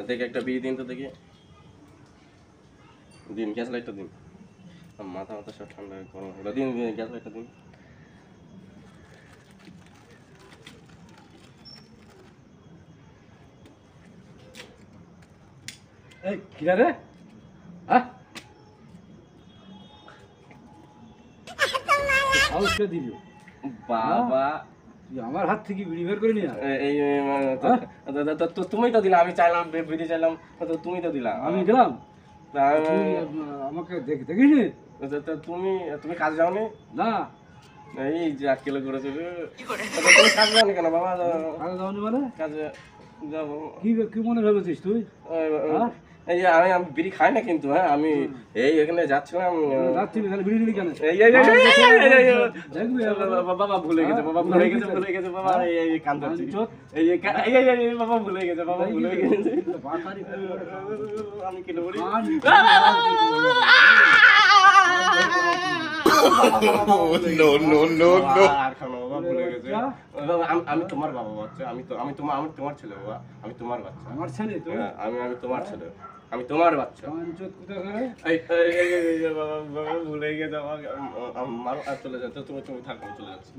দেখি একটা বিয়ে দিন তো দেখি, দিন গ্যাস লাইটটা দিন, মাথা মাথা সব ঠান্ডা গরম হলো, দিন গ্যাস লাইটটা দিন। এই কিরা রে? হ্যাঁ সাহসটা দিল বাবা, তুই আমার হাত থেকে বিড়ি বের করে নিয়ে এই তুমি তো দিলা, আমি চাইলাম বিড়ি চাইলাম, তো তুমি তো দিলা, আমি গেলাম। তা তুই আমাকে দেখিস তুমি তুমি কাজ যাওনি? না এই যে আটকেলে করেছে, তুমি কাজ যাওনি কেন বাবা? কাজে যাওনি মানে কাজে যাবো। কি কি মনে ভেবেছিস তুই? এই যে আমি বিড়ি খাই না কিন্তু, হ্যাঁ আমি এই এখানে যাচ্ছিলাম, যাচ্ছিলি তাহলে বিড়ি নিলি কেন? দেখবি বাবা ভুলে গেছে, বাবা ভুলে গেছে, ভুলে গেছে বাবা, এই কান ধরছি, এই বাবা ভুলে গেছে, বাবা ভুলে গেছে, আমি কেন বলি আমি তোমার বাবা বাচ্চা, আমি তোমার ছেলে বাবা, আমি তোমার বাচ্চা, আমার ছেলে তো আমি তোমার ছেলে, আমি তোমার বাচ্চা। বাবা ভুলে গেছে, চলে যাচ্ছে, তুমি তুমি থাকো, চলে যাচ্ছি।